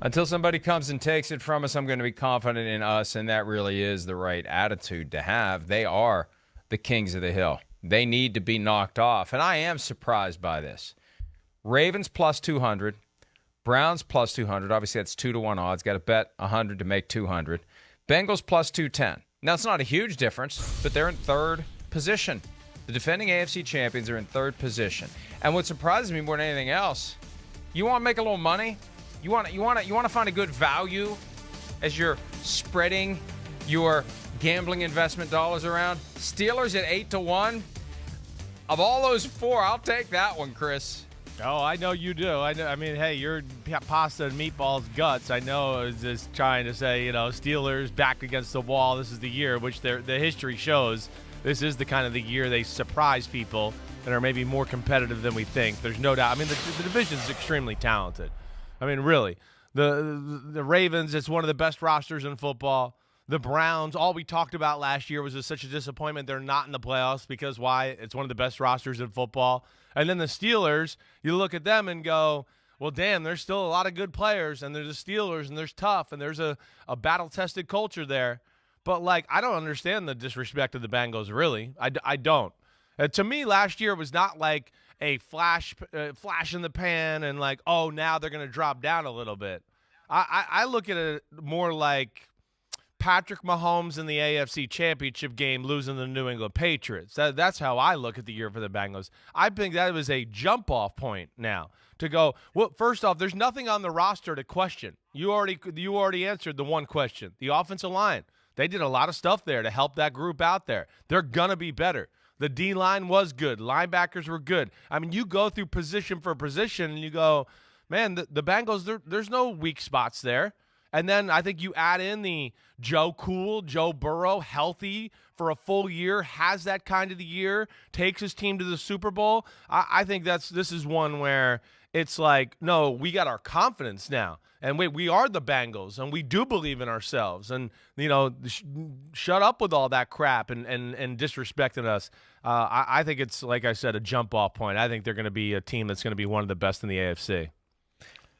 Until somebody comes and takes it from us, I'm going to be confident in us, and that really is the right attitude to have. They are the kings of the hill. They need to be knocked off, and I am surprised by this. Ravens plus 200, Browns plus 200. Obviously, that's 2-1 odds. Got to bet 100 to make 200. Bengals plus 210. Now, it's not a huge difference, but they're in third position. The defending AFC champions are in third position. And what surprises me more than anything else, you want to make a little money? You want to find a good value as you're spreading your gambling investment dollars around? Steelers at 8-1. Of all those four, I'll take that one, Chris. Oh, I know you do. I mean, hey, your pasta and meatballs guts, I know, is just trying to say, Steelers back against the wall. This is the year, which the history shows. This is the kind of the year they surprise people and are maybe more competitive than we think. There's no doubt. I mean, the division is extremely talented. I mean, really. The Ravens, it's one of the best rosters in football. The Browns, all we talked about last year was such a disappointment. They're not in the playoffs because why? It's one of the best rosters in football. And then the Steelers, you look at them and go, well, damn, there's still a lot of good players, and they're the Steelers, and there's tough, and there's a battle-tested culture there. But, I don't understand the disrespect of the Bengals, really. I don't. To me, last year was not like a flash in the pan and now they're going to drop down a little bit. I look at it more like Patrick Mahomes in the AFC Championship game losing the New England Patriots. That's how I look at the year for the Bengals. I think that was a jump-off point now to go, well, first off, there's nothing on the roster to question. You already answered the one question. The offensive line. They did a lot of stuff there to help that group out there. They're going to be better. The D-line was good. Linebackers were good. I mean, you go through position for position, and you go, man, the Bengals, there's no weak spots there. And then I think you add in the Joe Burrow, healthy for a full year, has that kind of the year, takes his team to the Super Bowl. I think this is one where it's no, we got our confidence now. And we are the Bengals, and we do believe in ourselves. And, shut up with all that crap and disrespecting us. I think it's, like I said, a jump-off point. I think they're going to be a team that's going to be one of the best in the AFC.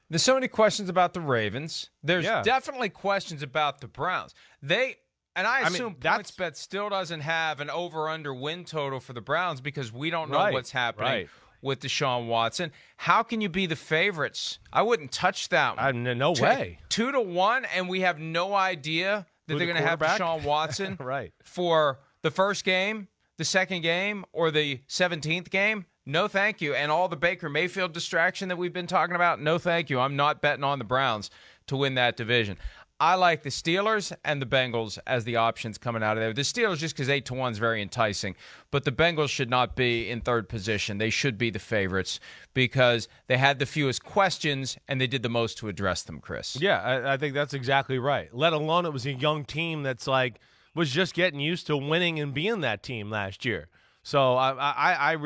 There's so many questions about the Ravens. There's definitely questions about the Browns. I assume PointsBet still doesn't have an over-under win total for the Browns because we don't know what's happening with Deshaun Watson. How can you be the favorites? I wouldn't touch that one. No way. 2-1, and we have no idea that they're going to have Deshaun Watson for the first game, the second game, or the 17th game. No, thank you. And all the Baker Mayfield distraction that we've been talking about, no, thank you. I'm not betting on the Browns to win that division. I like the Steelers and the Bengals as the options coming out of there. The Steelers just because 8-1 is very enticing, but the Bengals should not be in third position. They should be the favorites because they had the fewest questions and they did the most to address them, Chris. Yeah, I think that's exactly right. Let alone it was a young team that's was just getting used to winning and being that team last year. So I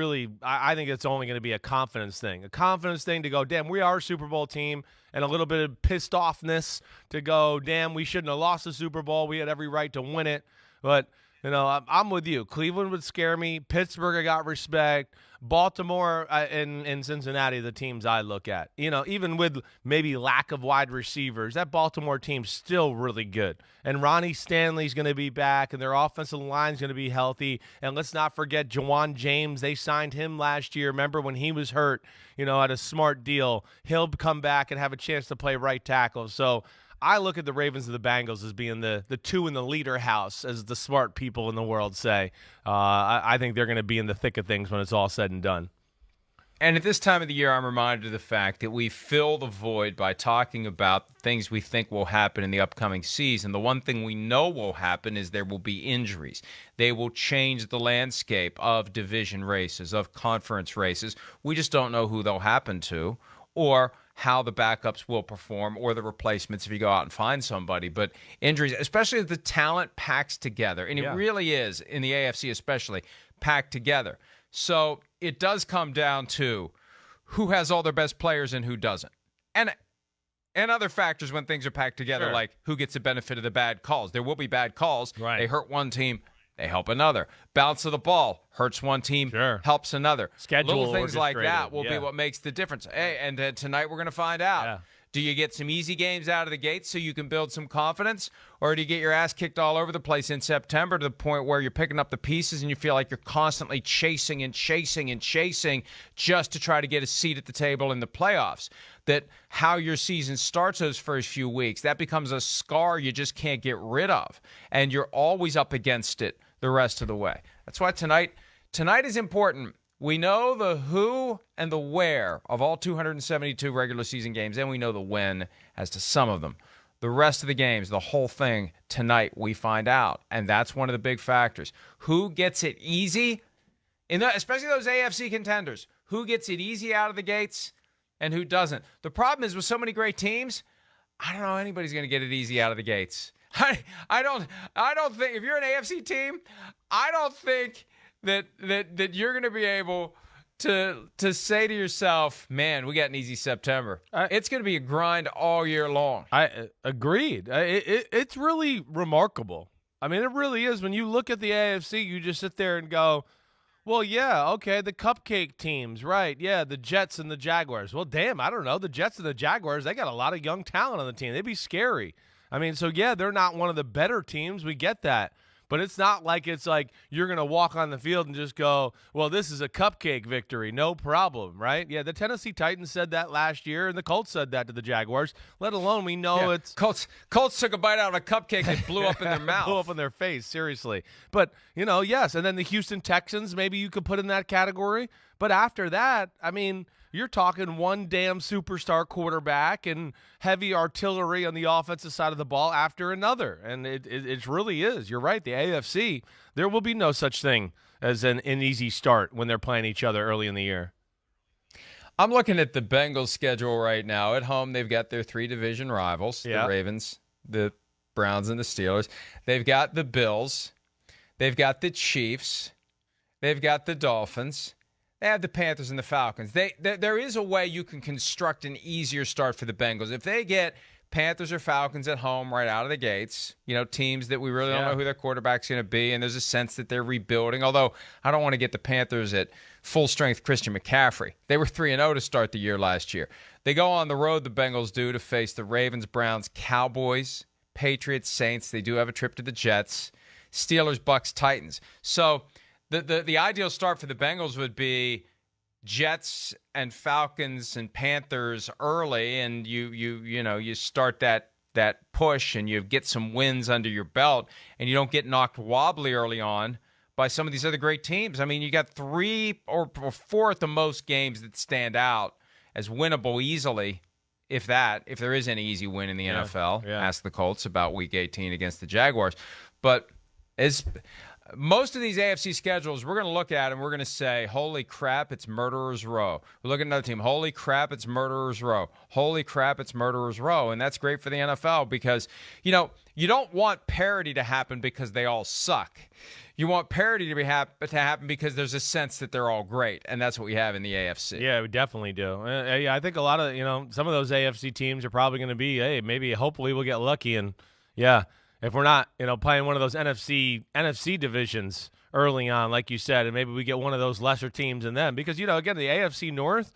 think it's only going to be a confidence thing to go, damn, we are a Super Bowl team, and a little bit of pissed offness to go, damn, we shouldn't have lost the Super Bowl. We had every right to win it. But, I'm with you. Cleveland would scare me. Pittsburgh, I got respect. Baltimore and Cincinnati, the teams I look at. Even with maybe lack of wide receivers, that Baltimore team's still really good. And Ronnie Stanley's going to be back, and their offensive line's going to be healthy. And let's not forget Jawan James. They signed him last year. Remember when he was hurt, at a smart deal. He'll come back and have a chance to play right tackle. So I look at the Ravens and the Bengals as being the two in the leader house, as the smart people in the world say. I think they're going to be in the thick of things when it's all said and done. And at this time of the year, I'm reminded of the fact that we fill the void by talking about things we think will happen in the upcoming season. The one thing we know will happen is there will be injuries. They will change the landscape of division races, of conference races. We just don't know who they'll happen to or how the backups will perform or the replacements if you go out and find somebody. But injuries, especially as the talent packs together, and it really is, in the AFC especially, packed together. So it does come down to who has all their best players and who doesn't. And other factors when things are packed together, like who gets the benefit of the bad calls. There will be bad calls. Right. They hurt one team, they help another. Bounce of the ball hurts one team, helps another. Schedule little things like that will be what makes the difference. Hey, and tonight we're going to find out. Do you get some easy games out of the gate so you can build some confidence? Or do you get your ass kicked all over the place in September to the point where you're picking up the pieces and you feel like you're constantly chasing and chasing and chasing just to try to get a seat at the table in the playoffs? That how your season starts those first few weeks, that becomes a scar you just can't get rid of. And you're always up against it the rest of the way. That's why tonight is important. We know the who and the where of all 272 regular season games, and we know the when as to some of them. The rest of the games, the whole thing, tonight we find out, and that's one of the big factors. Who gets it easy, especially those AFC contenders? Who gets it easy out of the gates and who doesn't? The problem is with so many great teams, I don't know anybody's going to get it easy out of the gates. I don't think, if you're an AFC team, I don't think that you're going to be able to say to yourself, man, we got an easy September. It's going to be a grind all year long. I agreed. It's really remarkable. I mean, it really is. When you look at the AFC, you just sit there and go, well, yeah, okay, the cupcake teams, right? Yeah, the Jets and the Jaguars. Well, damn, I don't know. The Jets and the Jaguars, they got a lot of young talent on the team. They'd be scary. I mean, so, yeah, they're not one of the better teams. We get that. But it's not like you're going to walk on the field and just go, well, this is a cupcake victory. No problem, right? Yeah, the Tennessee Titans said that last year, and the Colts said that to the Jaguars, let alone we know it's – Colts took a bite out of a cupcake and blew up in their mouth. Blew up in their face, seriously. But, yes, and then the Houston Texans, maybe you could put in that category. But after that, I mean – you're talking one damn superstar quarterback and heavy artillery on the offensive side of the ball after another. And it really is. You're right. The AFC, there will be no such thing as an easy start when they're playing each other early in the year. I'm looking at the Bengals schedule right now. At home, they've got their three division rivals, the Ravens, the Browns, and the Steelers. They've got the Bills. They've got the Chiefs. They've got the Dolphins. They have the Panthers and the Falcons. There is a way you can construct an easier start for the Bengals. If they get Panthers or Falcons at home right out of the gates, teams that we really don't know who their quarterback's going to be, and there's a sense that they're rebuilding, although I don't want to get the Panthers at full-strength Christian McCaffrey. They were 3-0 to start the year last year. They go on the road, the Bengals do, to face the Ravens, Browns, Cowboys, Patriots, Saints. They do have a trip to the Jets, Steelers, Bucks, Titans. So the ideal start for the Bengals would be Jets and Falcons and Panthers early, and you start that push and you get some wins under your belt, and you don't get knocked wobbly early on by some of these other great teams. I mean, you got 3 or 4 at the most games that stand out as winnable easily, if there is any easy win in the NFL. Yeah. Ask the Colts about Week 18 against the Jaguars. But as most of these AFC schedules, we're going to look at and we're going to say, holy crap, it's Murderer's Row. We look at another team, holy crap, it's Murderer's Row. Holy crap, it's Murderer's Row. And that's great for the NFL because, you don't want parity to happen because they all suck. You want parity to happen because there's a sense that they're all great, and that's what we have in the AFC. Yeah, we definitely do. I think a lot of, some of those AFC teams are probably going to be, maybe hopefully we'll get lucky, and if we're not, playing one of those NFC divisions early on, like you said, and maybe we get one of those lesser teams in them. Because, again, the AFC North,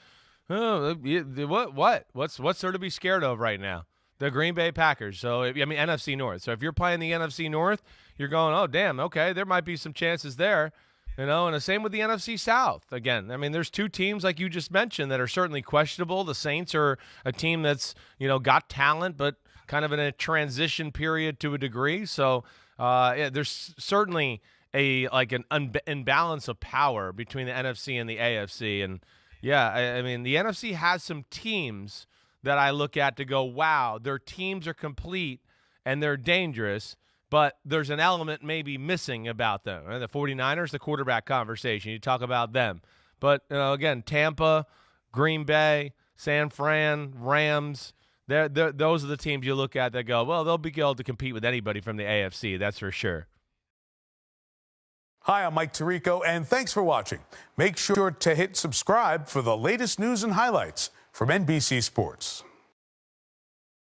what's there to be scared of right now? The Green Bay Packers. So, NFC North. So if you're playing the NFC North, you're going, oh, damn, okay, there might be some chances there. And the same with the NFC South. Again, there's 2 teams like you just mentioned that are certainly questionable. The Saints are a team that's, got talent, but kind of in a transition period to a degree. So there's certainly an imbalance of power between the NFC and the AFC. And, the NFC has some teams that I look at to go, wow, their teams are complete and they're dangerous, but there's an element maybe missing about them. The 49ers, the quarterback conversation, you talk about them. But, again, Tampa, Green Bay, San Fran, Rams, those are the teams you look at that go, well, they'll be able to compete with anybody from the AFC, that's for sure. Hi, I'm Mike Tirico, and thanks for watching. Make sure to hit subscribe for the latest news and highlights from NBC Sports.